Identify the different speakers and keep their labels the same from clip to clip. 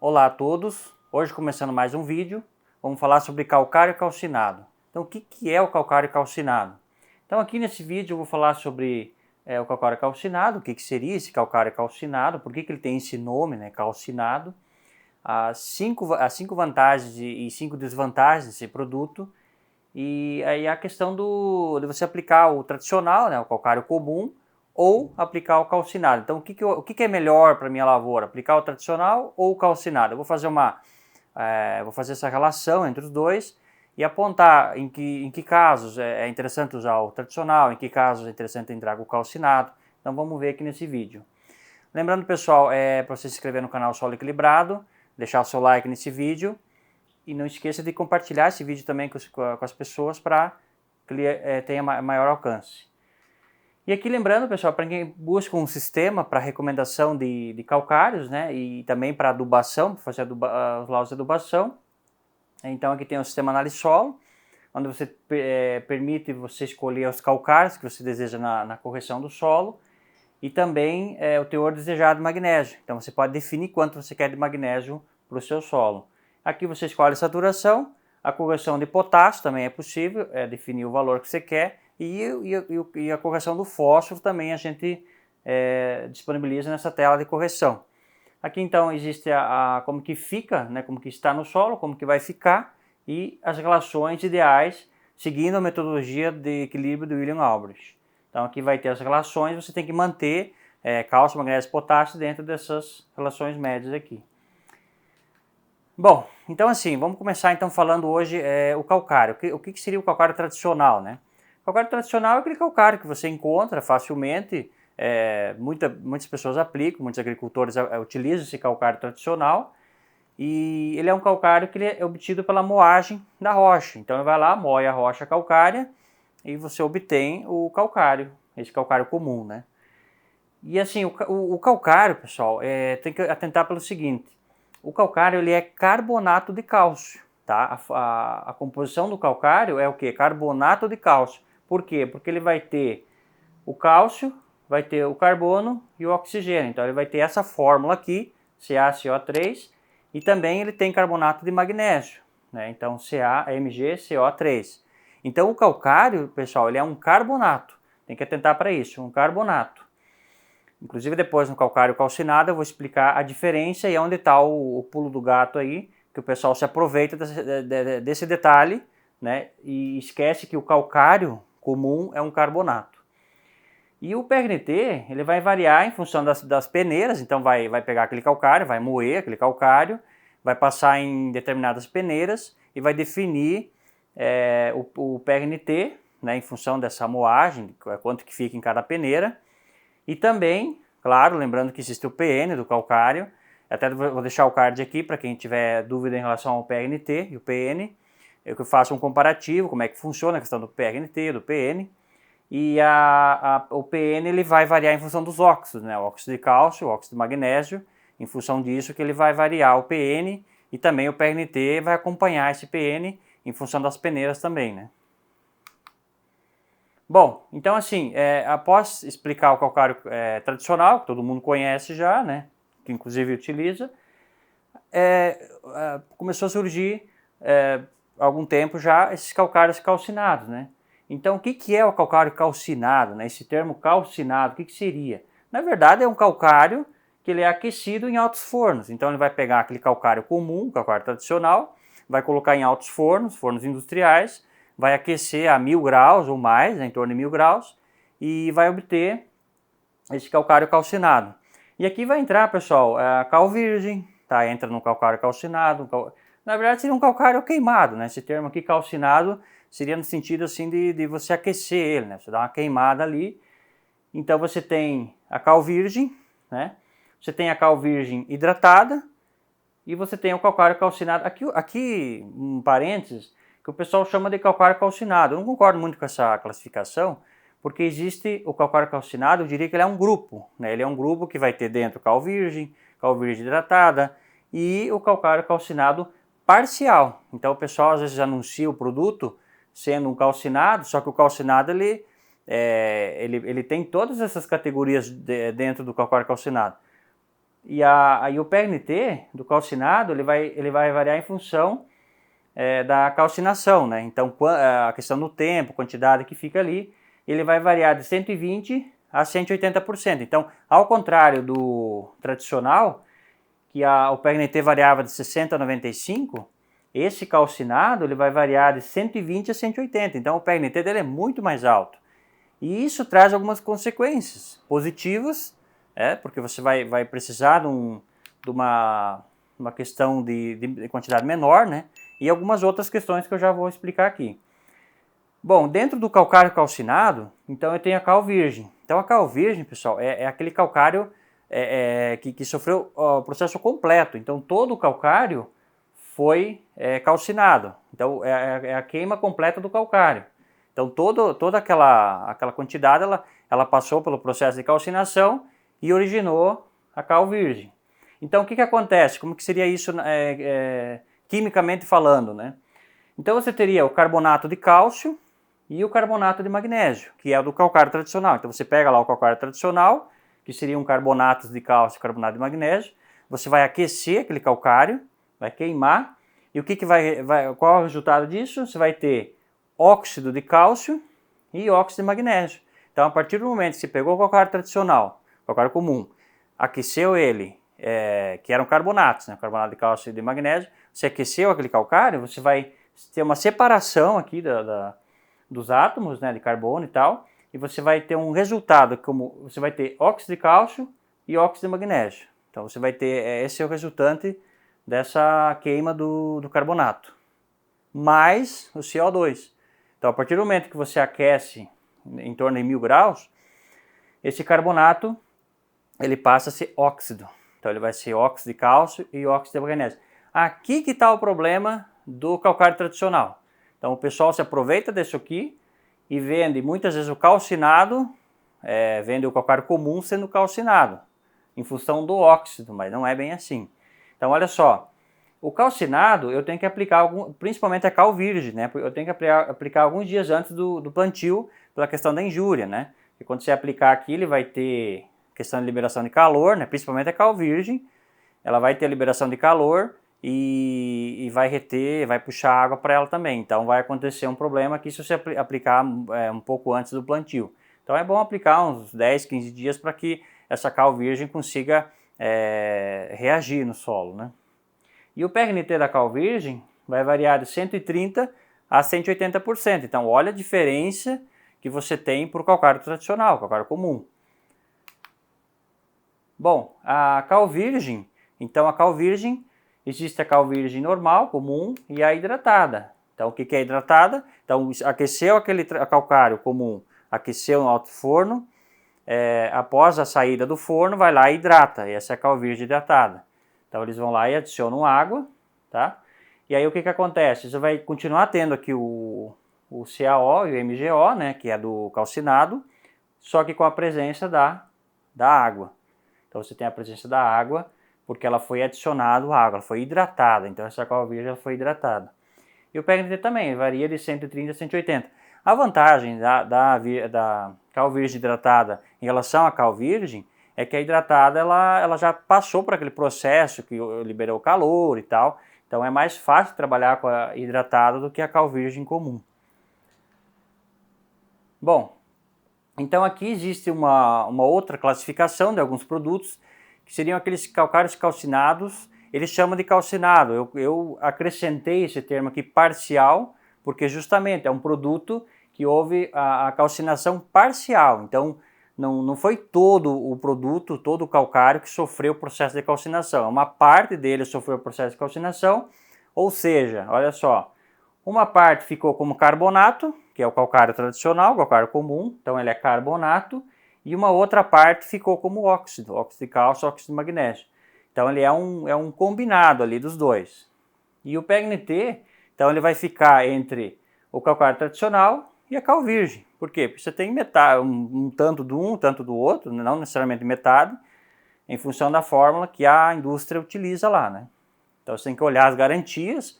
Speaker 1: Olá a todos, hoje começando mais um vídeo, vamos falar sobre calcário calcinado. Então o que é o calcário calcinado? Então aqui nesse vídeo eu vou falar sobre o calcário calcinado, o que seria esse calcário calcinado, por que ele tem esse nome, né, calcinado, as cinco vantagens e 5 desvantagens desse produto, e aí a questão de você aplicar o tradicional, né, o calcário comum, ou aplicar o calcinado. Então o que é melhor para minha lavoura? Aplicar o tradicional ou o calcinado? Eu vou fazer essa relação entre os dois e apontar em que casos é interessante usar o tradicional, em que casos é interessante entrar com o calcinado. Então vamos ver aqui nesse vídeo. Lembrando, pessoal, para você se inscrever no canal Solo Equilibrado, deixar o seu like nesse vídeo e não esqueça de compartilhar esse vídeo também com as pessoas para que ele tenha maior alcance. E aqui lembrando, pessoal, para quem busca um sistema para recomendação de calcários, né, e também para adubação, para fazer os laudos de adubação, então aqui tem o sistema análise solo, onde você permite você escolher os calcários que você deseja na correção do solo, e também o teor desejado de magnésio. Então você pode definir quanto você quer de magnésio para o seu solo. Aqui você escolhe a saturação, a correção de potássio também é possível, definir o valor que você quer, e a correção do fósforo também a gente disponibiliza nessa tela de correção. Aqui então existe como que fica, né, como que está no solo, como que vai ficar e as relações ideais seguindo a metodologia de equilíbrio do William Albrecht. Então aqui vai ter as relações, você tem que manter cálcio, magnésio e potássio dentro dessas relações médias aqui. Bom, então assim, vamos começar então falando hoje o calcário. O que seria o calcário tradicional, né? O calcário tradicional é aquele calcário que você encontra facilmente, muitas pessoas aplicam, muitos agricultores utilizam esse calcário tradicional, e ele é um calcário que ele é obtido pela moagem da rocha. Então ele vai lá, moe a rocha calcária e você obtém o calcário, esse calcário comum, né? E assim, o calcário, pessoal, tem que atentar pelo seguinte: o calcário ele é carbonato de cálcio, tá? A composição do calcário é o que? Carbonato de cálcio. Por quê? Porque ele vai ter o cálcio, vai ter o carbono e o oxigênio. Então ele vai ter essa fórmula aqui, CaCO3, e também ele tem carbonato de magnésio, né? Então CaMgCO3. Então o calcário, pessoal, ele é um carbonato. Tem que atentar para isso, um carbonato. Inclusive depois no calcário calcinado eu vou explicar a diferença e onde está o pulo do gato aí, que o pessoal se aproveita desse detalhe, né, e esquece que o calcário comum é um carbonato. E o PRNT ele vai variar em função das peneiras, então vai pegar aquele calcário, vai moer aquele calcário, vai passar em determinadas peneiras e vai definir o PRNT, né, em função dessa moagem, quanto que fica em cada peneira. E também, claro, lembrando que existe o PN do calcário, até vou deixar o card aqui para quem tiver dúvida em relação ao PRNT e o PN, eu faço um comparativo, como é que funciona a questão do PRNT, do PN, e o PN ele vai variar em função dos óxidos, né? O óxido de cálcio, o óxido de magnésio, em função disso que ele vai variar o PN, e também o PRNT vai acompanhar esse PN em função das peneiras também, né? Bom, então assim, após explicar o calcário tradicional, que todo mundo conhece já, né, que inclusive utiliza, começou a surgir há algum tempo já esses calcários calcinados, né? Então o que é o calcário calcinado, né? Esse termo calcinado, o que seria? Na verdade é um calcário que ele é aquecido em altos fornos, então ele vai pegar aquele calcário comum, calcário tradicional, vai colocar em altos fornos, fornos industriais, vai aquecer a 1000 graus ou mais, né, em torno de 1000 graus, e vai obter esse calcário calcinado. E aqui vai entrar, pessoal, a cal virgem, tá? Entra no calcário calcinado. Na verdade seria um calcário queimado, né? Esse termo aqui calcinado seria no sentido assim de você aquecer ele, né? Você dá uma queimada ali. Então você tem a cal virgem, né? Você tem a cal virgem hidratada e você tem o calcário calcinado. Aqui um parênteses, que o pessoal chama de calcário calcinado. Eu não concordo muito com essa classificação, porque existe o calcário calcinado, eu diria que ele é um grupo, né? Ele é um grupo que vai ter dentro cal virgem hidratada e o calcário calcinado parcial. Então o pessoal às vezes anuncia o produto sendo um calcinado, só que o calcinado ele tem todas essas categorias dentro do calcário calcinado. E o PRNT do calcinado ele vai variar em função da calcinação, né? Então a questão do tempo, quantidade que fica ali, ele vai variar de 120 a 180%. Então, ao contrário do tradicional, que o PRNT variava de 60 a 95, esse calcinado ele vai variar de 120 a 180. Então, o PRNT dele é muito mais alto. E isso traz algumas consequências positivas, porque você vai precisar de uma questão de quantidade menor, né? E algumas outras questões que eu já vou explicar aqui. Bom, dentro do calcário calcinado, então eu tenho a cal virgem. Então a cal virgem, pessoal, é aquele calcário que sofreu o processo completo. Então todo o calcário foi calcinado. Então é a queima completa do calcário. Então toda aquela quantidade ela passou pelo processo de calcinação e originou a cal virgem. Então o que acontece? Como que seria isso quimicamente falando, né? Então você teria o carbonato de cálcio e o carbonato de magnésio, que é o do calcário tradicional. Então você pega lá o calcário tradicional, que seriam carbonatos de cálcio e carbonato de magnésio, você vai aquecer aquele calcário, vai queimar, e o que qual é o resultado disso? Você vai ter óxido de cálcio e óxido de magnésio. Então a partir do momento que você pegou o calcário tradicional, calcário comum, aqueceu ele, que eram carbonatos, né? Carbonato de cálcio e de magnésio, você aqueceu aquele calcário, você vai ter uma separação aqui dos átomos, né, de carbono e tal, e você vai ter um resultado como você vai ter óxido de cálcio e óxido de magnésio. Então você vai ter, esse é o resultante dessa queima do carbonato, mais o CO2. Então a partir do momento que você aquece em torno de 1000 graus, esse carbonato ele passa a ser óxido. Então ele vai ser óxido de cálcio e óxido de magnésio. Aqui que está o problema do calcário tradicional. Então o pessoal se aproveita disso aqui e vende muitas vezes o calcinado, vende o calcário comum sendo calcinado, em função do óxido, mas não é bem assim. Então olha só, o calcinado eu tenho que aplicar, principalmente a cal virgem, né? Eu tenho que aplicar alguns dias antes do plantio, pela questão da injúria, né? E quando você aplicar aqui, ele vai ter questão de liberação de calor, né? Principalmente a cal virgem, ela vai ter a liberação de calor, e vai reter, vai puxar água para ela também. Então vai acontecer um problema aqui se você aplicar um pouco antes do plantio. Então é bom aplicar uns 10, 15 dias para que essa cal virgem consiga reagir no solo, né? E o PRNT da cal virgem vai variar de 130 a 180%. Então olha a diferença que você tem para o calcário tradicional, calcário comum. Bom, a cal virgem, então a cal virgem, existe a cal virgem normal, comum, e a hidratada. Então, o que é hidratada? Então, aqueceu aquele calcário comum, aqueceu no alto forno, após a saída do forno, vai lá e hidrata. Essa é a cal virgem hidratada. Então, eles vão lá e adicionam água, tá? E aí, o que acontece? Você vai continuar tendo aqui o CaO e o MgO, né, que é do calcinado, só que com a presença da água. Então, você tem a presença da água, porque ela foi adicionada água, ela foi hidratada, então essa cal virgem ela foi hidratada. E o PRNT também varia de 130 a 180. A vantagem da cal virgem hidratada em relação à cal virgem é que a hidratada ela já passou por aquele processo que liberou calor e tal, então é mais fácil trabalhar com a hidratada do que a cal virgem comum. Bom, então aqui existe uma outra classificação de alguns produtos que seriam aqueles calcários calcinados, eles chamam de calcinado. Eu acrescentei esse termo aqui parcial, porque justamente é um produto que houve a calcinação parcial. Então, não foi todo o produto, todo o calcário que sofreu o processo de calcinação. Uma parte dele sofreu o processo de calcinação, ou seja, olha só, uma parte ficou como carbonato, que é o calcário tradicional, o calcário comum, então ele é carbonato, e uma outra parte ficou como óxido, óxido de cálcio, óxido de magnésio. Então ele é um combinado ali dos dois. E o PRNT, então ele vai ficar entre o calcário tradicional e a cal virgem. Por quê? Porque você tem metade, um tanto do um, tanto do outro, não necessariamente metade, em função da fórmula que a indústria utiliza lá, né? Então você tem que olhar as garantias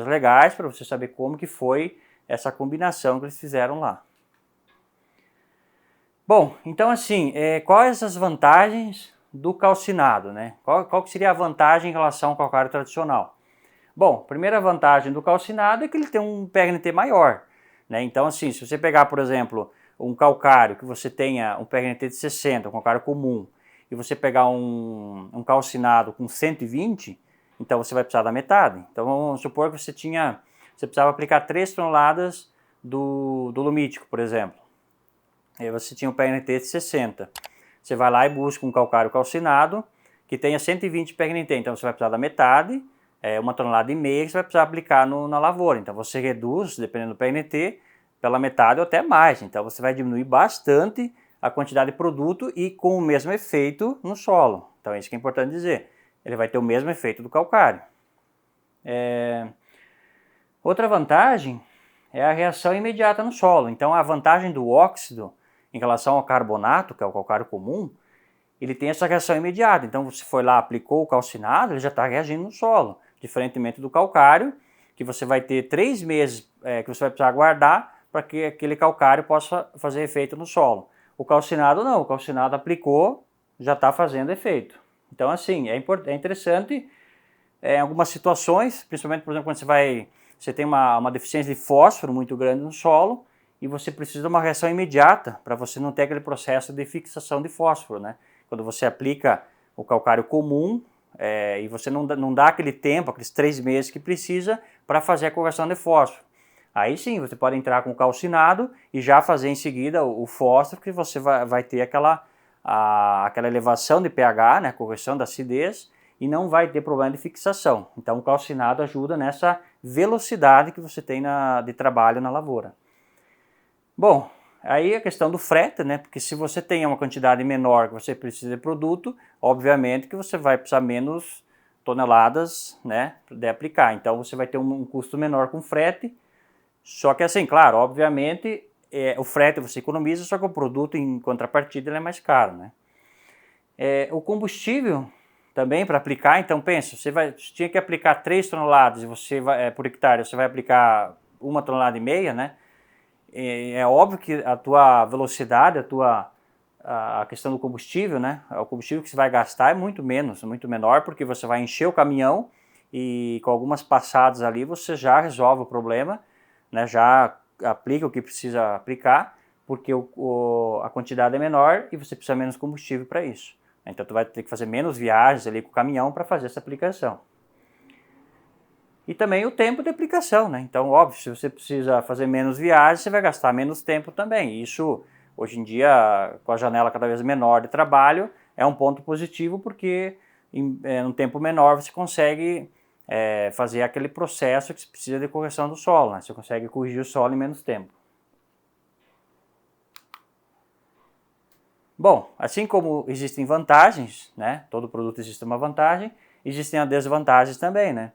Speaker 1: legais, para você saber como que foi essa combinação que eles fizeram lá. Bom, então assim, quais as vantagens do calcinado, né? Qual que seria a vantagem em relação ao calcário tradicional? Bom, a primeira vantagem do calcinado é que ele tem um PNT maior, né? Então, assim, se você pegar, por exemplo, um calcário que você tenha um PNT de 60, um calcário comum, e você pegar um calcinado com 120, então você vai precisar da metade. Então, vamos supor que você precisava aplicar 3 toneladas do lumítico, por exemplo. Aí você tinha um PNT de 60. Você vai lá e busca um calcário calcinado que tenha 120 PNT, então você vai precisar da metade, 1,5 tonelada que você vai precisar aplicar na lavoura. Então você reduz, dependendo do PNT, pela metade ou até mais. Então você vai diminuir bastante a quantidade de produto e com o mesmo efeito no solo. Então é isso que é importante dizer. Ele vai ter o mesmo efeito do calcário. Outra vantagem é a reação imediata no solo. Então a vantagem do óxido em relação ao carbonato, que é o calcário comum, ele tem essa reação imediata. Então você foi lá, aplicou o calcinado, ele já está reagindo no solo. Diferentemente do calcário, que você vai ter 3 meses que você vai precisar guardar para que aquele calcário possa fazer efeito no solo. O calcinado não, o calcinado aplicou, já está fazendo efeito. Então assim, é interessante em algumas situações, principalmente, por exemplo, quando você tem uma deficiência de fósforo muito grande no solo e você precisa de uma reação imediata para você não ter aquele processo de fixação de fósforo, né? Quando você aplica o calcário comum e você não dá aquele tempo, aqueles 3 meses que precisa para fazer a correção de fósforo. Aí sim, você pode entrar com o calcinado e já fazer em seguida o fósforo, que você vai ter aquela elevação de pH, né, correção da acidez, e não vai ter problema de fixação. Então o calcinado ajuda nessa velocidade que você tem de trabalho na lavoura. Bom, aí a questão do frete, né? Porque se você tem uma quantidade menor que você precisa de produto, obviamente que você vai precisar menos toneladas, né, de aplicar. Então você vai ter um custo menor com frete. Só que assim, claro, obviamente o frete você economiza, só que o produto em contrapartida ele é mais caro, né? O combustível também para aplicar, então pensa, você tinha que aplicar 3 toneladas por hectare, você vai aplicar 1,5 tonelada, né? É óbvio que a tua velocidade, a questão do combustível, né? O combustível que você vai gastar é muito menor, porque você vai encher o caminhão e com algumas passadas ali você já resolve o problema, né? Já aplica o que precisa aplicar, porque a quantidade é menor e você precisa menos combustível para isso. Então tu vai ter que fazer menos viagens ali com o caminhão para fazer essa aplicação. E também o tempo de aplicação, né? Então, óbvio, se você precisa fazer menos viagens, você vai gastar menos tempo também. Isso, hoje em dia, com a janela cada vez menor de trabalho, é um ponto positivo, porque em um tempo menor você consegue fazer aquele processo que você precisa de correção do solo, né? Você consegue corrigir o solo em menos tempo. Bom, assim como existem vantagens, né? Todo produto existe uma vantagem, existem as desvantagens também, né?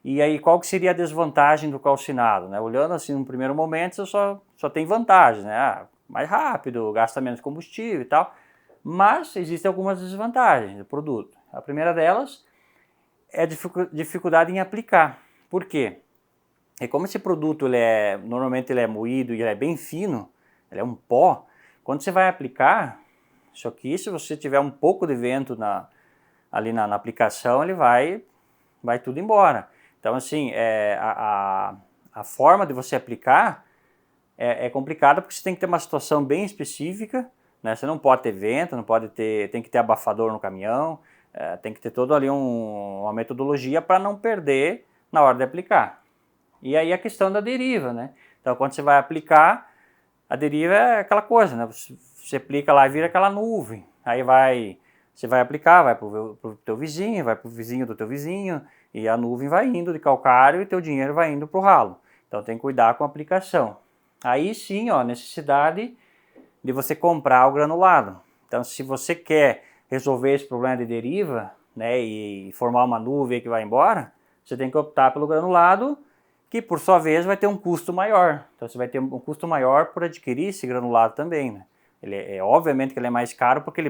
Speaker 1: E aí, qual que seria a desvantagem do calcinado, né? Olhando assim, no primeiro momento, você só tem vantagens, né? Mais rápido, gasta menos combustível e tal. Mas existem algumas desvantagens do produto. A primeira delas é a dificuldade em aplicar. Por quê? É como esse produto normalmente ele é moído e ele é bem fino, ele é um pó. Quando você vai aplicar, só que se você tiver um pouco de vento ali na aplicação, ele vai tudo embora. Então, assim, a forma de você aplicar é complicada, porque você tem que ter uma situação bem específica, né? Você não pode ter vento, tem que ter abafador no caminhão, tem que ter todo ali uma metodologia para não perder na hora de aplicar. E aí a questão da deriva, né? Então, quando você vai aplicar, a deriva é aquela coisa, né? Você aplica lá e vira aquela nuvem. Aí você vai aplicar, vai pro teu vizinho, vai pro vizinho do teu vizinho, e a nuvem vai indo de calcário e teu dinheiro vai indo pro ralo. Então tem que cuidar com a aplicação. Aí sim, ó, necessidade de você comprar o granulado. Então se você quer resolver esse problema de deriva, né, e formar uma nuvem que vai embora, você tem que optar pelo granulado, que por sua vez vai ter um custo maior. Então você vai ter um custo maior por adquirir esse granulado também, né? Obviamente que ele é mais caro porque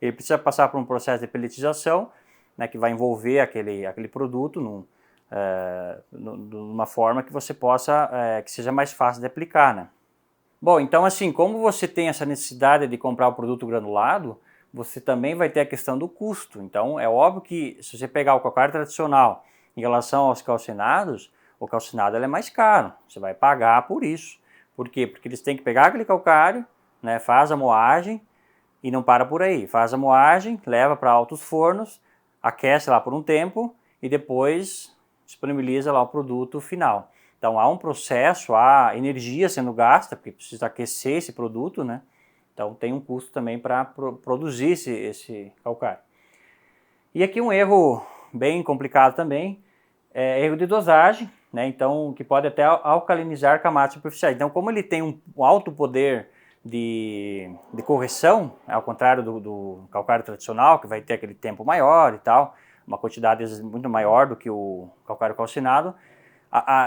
Speaker 1: ele precisa passar por um processo de pelletização, né, que vai envolver aquele produto numa forma que você possa, que seja mais fácil de aplicar, né? Bom, então assim, como você tem essa necessidade de comprar o produto granulado, você também vai ter a questão do custo. Então, é óbvio que se você pegar o calcário tradicional em relação aos calcinados, o calcinado ele é mais caro, você vai pagar por isso. Por quê? Porque eles têm que pegar aquele calcário, né, faz a moagem e não para por aí. Faz a moagem, leva para altos fornos, aquece lá por um tempo e depois disponibiliza lá o produto final. Então há um processo, há energia sendo gasta, porque precisa aquecer esse produto, né? Então tem um custo também para produzir esse calcário. E aqui um erro bem complicado também, é erro de dosagem, né? Então que pode até alcalinizar camadas superficiais. Então como ele tem um alto poder de correção, ao contrário do calcário tradicional, que vai ter aquele tempo maior e tal, uma quantidade muito maior do que o calcário calcinado,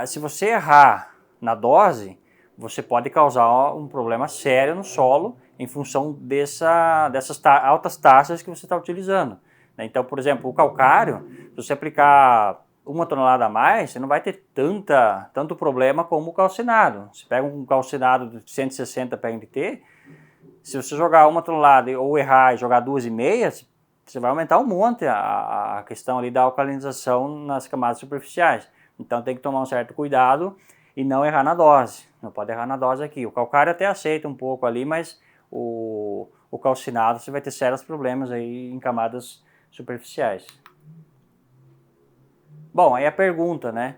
Speaker 1: se você errar na dose, você pode causar um problema sério no solo em função dessas altas taxas que você está utilizando. Então, por exemplo, o calcário, se você aplicar 1 tonelada a mais, você não vai ter tanto problema como o calcinado. Você pega um calcinado de 160 PNT, se você jogar 1 tonelada ou errar e jogar 2,5, você vai aumentar um monte a questão ali da alcalinização nas camadas superficiais. Então tem que tomar um certo cuidado e não errar na dose. Não pode errar na dose aqui. O calcário até aceita um pouco ali, mas o calcinado você vai ter sérios problemas aí em camadas superficiais. Bom, aí a pergunta, né?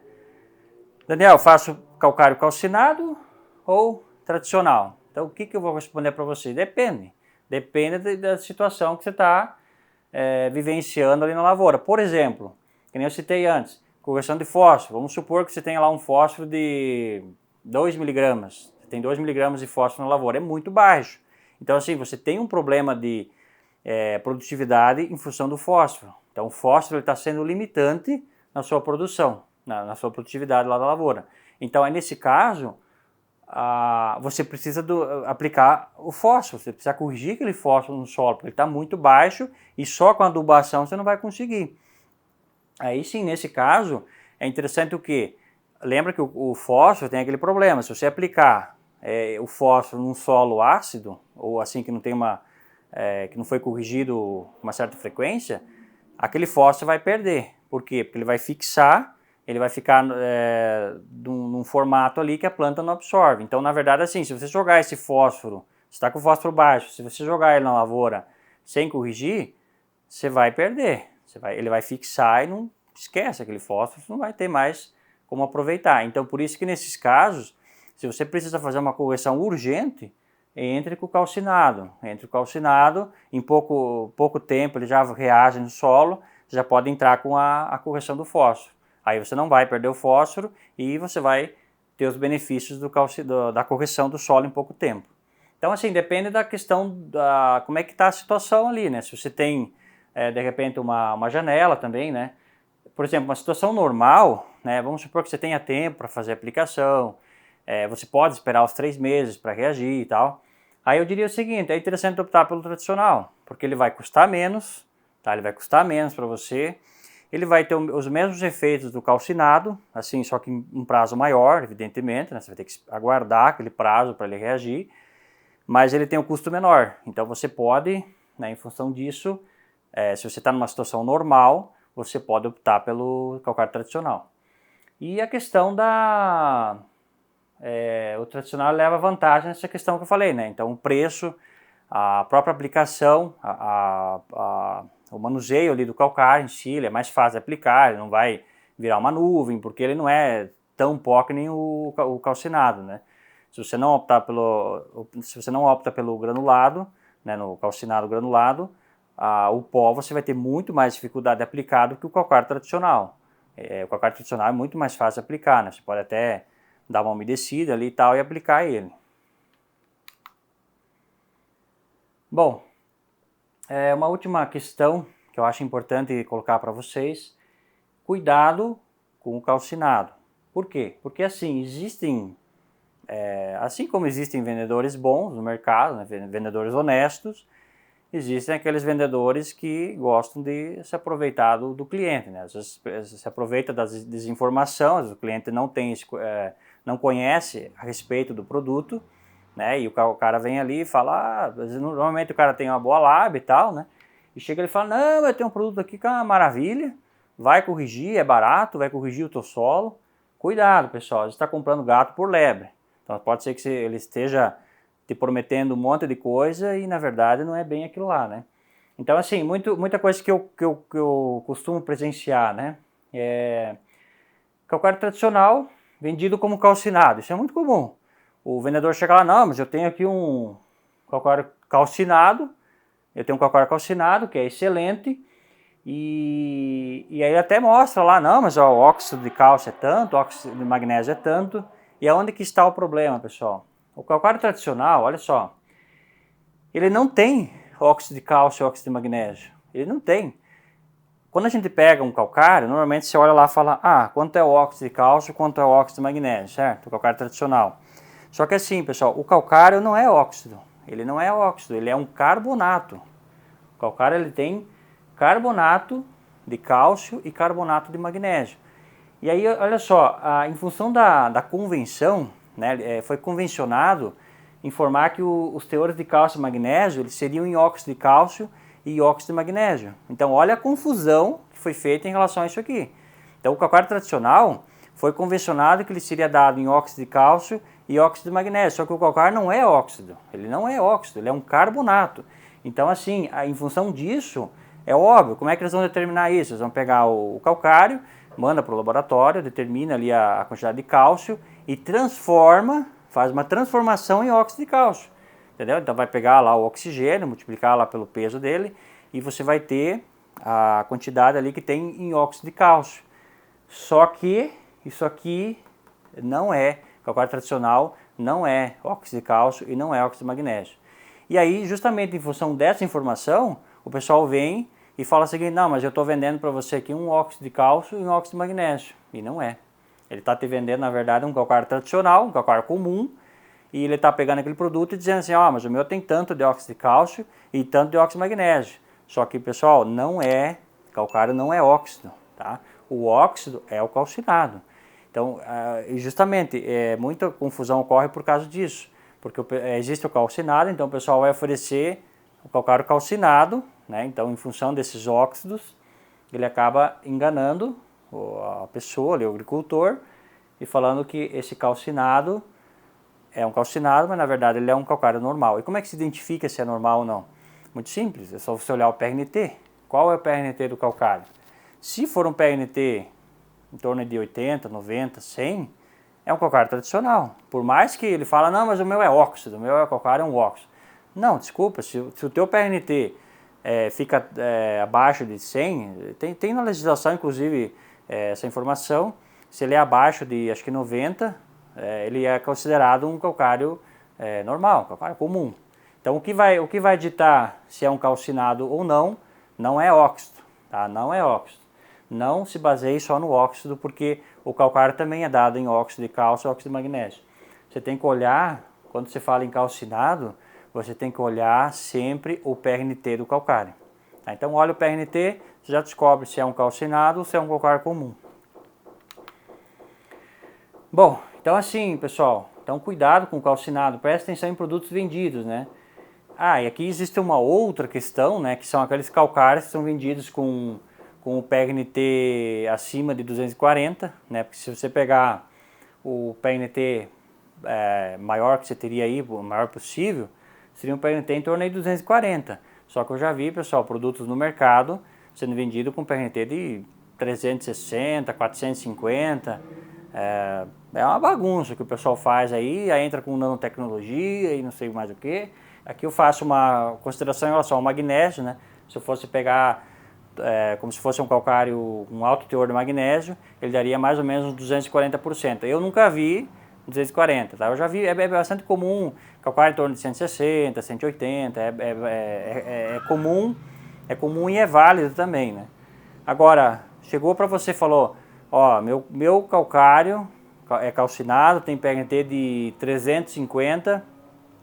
Speaker 1: Daniel, faço calcário calcinado ou tradicional? Então o que eu vou responder para você? Depende. Depende da situação que você está vivenciando ali na lavoura. Por exemplo, que nem eu citei antes, correção de fósforo. Vamos supor que você tenha lá um fósforo de 2 miligramas. Você tem 2 miligramas de fósforo na lavoura. É muito baixo. Então, assim, você tem um problema de produtividade em função do fósforo. Então, o fósforo está sendo limitante na sua produção, na sua produtividade lá da lavoura. Então, é nesse caso, você precisa aplicar o fósforo, você precisa corrigir aquele fósforo no solo, porque ele está muito baixo e só com a adubação você não vai conseguir. Aí sim, nesse caso, é interessante o quê? Lembra que o fósforo tem aquele problema, se você aplicar o fósforo num solo ácido, ou assim que não tem que não foi corrigido uma certa frequência, aquele fósforo vai perder. Por quê? Porque ele vai fixar, ele vai ficar num formato ali que a planta não absorve. Então, na verdade, assim, se você jogar esse fósforo, você está com o fósforo baixo, se você jogar ele na lavoura sem corrigir, você vai perder. Ele vai fixar e não esquece aquele fósforo, você não vai ter mais como aproveitar. Então, por isso que nesses casos, se você precisa fazer uma correção urgente, entre com o calcinado. Entre o calcinado, em pouco tempo ele já reage no solo, já pode entrar com a correção do fósforo. Aí você não vai perder o fósforo e você vai ter os benefícios da correção do solo em pouco tempo. Então, assim, depende da questão como é que está a situação ali, né? Se você tem, de repente, uma janela também, né? Por exemplo, uma situação normal, né? Vamos supor que você tenha tempo para fazer a aplicação, você pode esperar os 3 meses para reagir e tal. Aí eu diria o seguinte, é interessante optar pelo tradicional, porque ele vai custar menos, tá? Ele vai custar menos para você, ele vai ter os mesmos efeitos do calcinado, assim, só que em um prazo maior, evidentemente, né? Você vai ter que aguardar aquele prazo para ele reagir, mas ele tem um custo menor. Então você pode, né, em função disso, se você está numa situação normal, você pode optar pelo calcário tradicional. E a questão o tradicional leva vantagem nessa questão que eu falei, né? Então o preço, a própria aplicação, o manuseio ali do calcário em si, ele é mais fácil de aplicar, ele não vai virar uma nuvem, porque ele não é tão pó que nem o calcinado, né? Se você não opta pelo granulado, né, no calcinado granulado, o pó você vai ter muito mais dificuldade de aplicar do que o calcário tradicional. O calcário tradicional é muito mais fácil de aplicar, né? Você pode até dar uma umedecida ali e tal e aplicar ele. Bom, uma última questão que eu acho importante colocar para vocês, cuidado com o calcinado. Por quê? Porque assim, assim como existem vendedores bons no mercado, né, vendedores honestos, existem aqueles vendedores que gostam de se aproveitar do cliente, né? Às vezes se aproveita da desinformação, às vezes o cliente não conhece a respeito do produto né? E o cara vem ali e fala, normalmente o cara tem uma boa lábia e tal, né? E chega ele e fala, não, eu tenho um produto aqui que é uma maravilha, vai corrigir, é barato, vai corrigir o teu solo. Cuidado, pessoal, você está comprando gato por lebre. Então pode ser que ele esteja te prometendo um monte de coisa e na verdade não é bem aquilo lá, né? Então assim, muita coisa que eu costumo presenciar, né? Calcário tradicional vendido como calcinado, isso é muito comum. O vendedor chega lá, não, mas eu tenho aqui um calcário calcinado, eu tenho um calcário calcinado que é excelente, e aí até mostra lá, não, mas ó, o óxido de cálcio é tanto, o óxido de magnésio é tanto, e aonde que está o problema, pessoal? O calcário tradicional, olha só, ele não tem óxido de cálcio e óxido de magnésio, ele não tem. Quando a gente pega um calcário, normalmente você olha lá e fala, quanto é o óxido de cálcio, quanto é o óxido de magnésio, certo? O calcário tradicional. Só que assim, pessoal, o calcário não é óxido, ele não é óxido, ele é um carbonato. O calcário ele tem carbonato de cálcio e carbonato de magnésio. E aí, olha só, em função da convenção, né, foi convencionado informar que os teores de cálcio e magnésio eles seriam em óxido de cálcio e óxido de magnésio. Então, olha a confusão que foi feita em relação a isso aqui. Então, o calcário tradicional foi convencionado que ele seria dado em óxido de cálcio e óxido de magnésio, só que o calcário não é óxido, ele não é óxido, ele é um carbonato. Então, assim, em função disso, é óbvio, como é que eles vão determinar isso? Eles vão pegar o calcário, manda para o laboratório, determina ali a quantidade de cálcio e transforma, faz uma transformação em óxido de cálcio. Entendeu? Então vai pegar lá o oxigênio, multiplicar lá pelo peso dele e você vai ter a quantidade ali que tem em óxido de cálcio. Só que isso aqui não é, calcário tradicional não é óxido de cálcio e não é óxido de magnésio. E aí, justamente em função dessa informação, o pessoal vem e fala o seguinte, não, mas eu estou vendendo para você aqui um óxido de cálcio e um óxido de magnésio. E não é. Ele está te vendendo, na verdade, um calcário tradicional, um calcário comum, e ele está pegando aquele produto e dizendo assim, mas o meu tem tanto de óxido de cálcio e tanto de óxido de magnésio. Só que, pessoal, calcário não é óxido, tá? O óxido é o calcinado. Então, justamente, muita confusão ocorre por causa disso. Porque existe o calcinado, então o pessoal vai oferecer o calcário calcinado, né? Então, em função desses óxidos, ele acaba enganando a pessoa, o agricultor, e falando que esse calcinado é um calcinado, mas na verdade ele é um calcário normal. E como é que se identifica se é normal ou não? Muito simples, é só você olhar o PRNT. Qual é o PRNT do calcário? Se for um PRNT em torno de 80, 90, 100, é um calcário tradicional. Por mais que ele fala, não, mas o meu é óxido, o meu calcário é um óxido. Não, desculpa, se o teu PRNT fica abaixo de 100, tem na legislação, inclusive, essa informação, se ele é abaixo de, acho que 90, ele é considerado um calcário normal, calcário comum. Então, o que vai ditar se é um calcinado ou não, não é óxido, tá? Não é óxido. Não se baseie só no óxido, porque o calcário também é dado em óxido de cálcio e óxido de magnésio. Você tem que olhar, quando você fala em calcinado, você tem que olhar sempre o PRNT do calcário. Tá? Então, olha o PRNT, você já descobre se é um calcinado ou se é um calcário comum. Bom, então assim, pessoal, então cuidado com o calcinado, preste atenção em produtos vendidos, né? E aqui existe uma outra questão, né, que são aqueles calcários que são vendidos com o PRNT acima de 240, né, porque se você pegar o PRNT maior que você teria aí, o maior possível, seria um PRNT em torno de 240. Só que eu já vi, pessoal, produtos no mercado sendo vendido com PRNT de 360, 450, é uma bagunça que o pessoal faz aí entra com nanotecnologia e não sei mais o que. Aqui eu faço uma consideração em relação ao magnésio, né? Se eu fosse pegar como se fosse um calcário com alto teor de magnésio, ele daria mais ou menos uns 240%. Eu nunca vi 240, tá? Eu já vi, é bastante comum, calcário em torno de 160, 180, é comum e é válido também, né? Agora, chegou para você e falou, meu calcário é calcinado, tem PRNT de 350,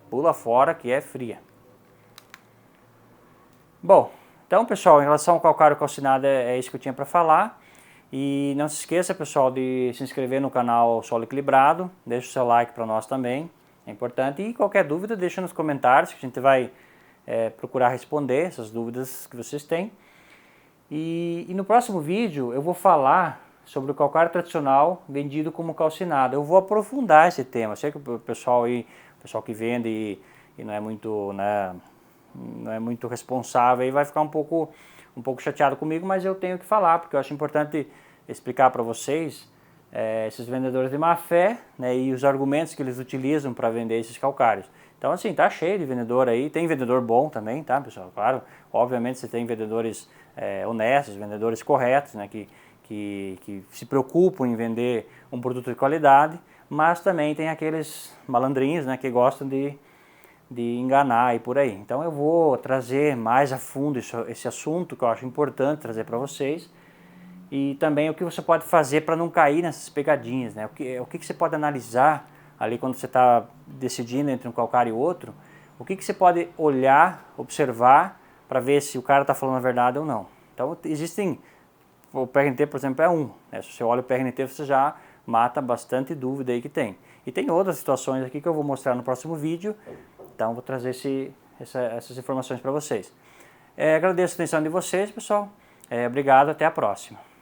Speaker 1: pula fora que é fria. Bom, então pessoal, em relação ao calcário calcinado é isso que eu tinha para falar. E não se esqueça, pessoal, de se inscrever no canal Solo Equilibrado, deixa o seu like para nós também. É importante. E qualquer dúvida, deixa nos comentários que a gente vai procurar responder essas dúvidas que vocês têm. E no próximo vídeo eu vou falar sobre o calcário tradicional vendido como calcinado. Eu vou aprofundar esse tema. Eu sei que o pessoal que vende e não é muito, né, não é muito responsável e vai ficar um pouco chateado comigo, mas eu tenho que falar, porque eu acho importante explicar para vocês esses vendedores de má fé, né, e os argumentos que eles utilizam para vender esses calcários. Então, assim, tá cheio de vendedor aí, tem vendedor bom também, tá, pessoal? Claro, obviamente você tem vendedores honestos, vendedores corretos, né, que se preocupam em vender um produto de qualidade, mas também tem aqueles malandrinhos, né, que gostam de enganar e por aí. Então eu vou trazer mais a fundo esse assunto que eu acho importante trazer para vocês, e também o que você pode fazer para não cair nessas pegadinhas, né? O que você pode analisar ali quando você está decidindo entre um calcário e outro, o que você pode olhar, observar para ver se o cara está falando a verdade ou não. Então existem, o PRNT, por exemplo, é um, né? Se você olha o PRNT, você já mata bastante dúvida aí que tem. E tem outras situações aqui que eu vou mostrar no próximo vídeo, então vou trazer essas informações para vocês. Agradeço a atenção de vocês, pessoal. Obrigado, até a próxima.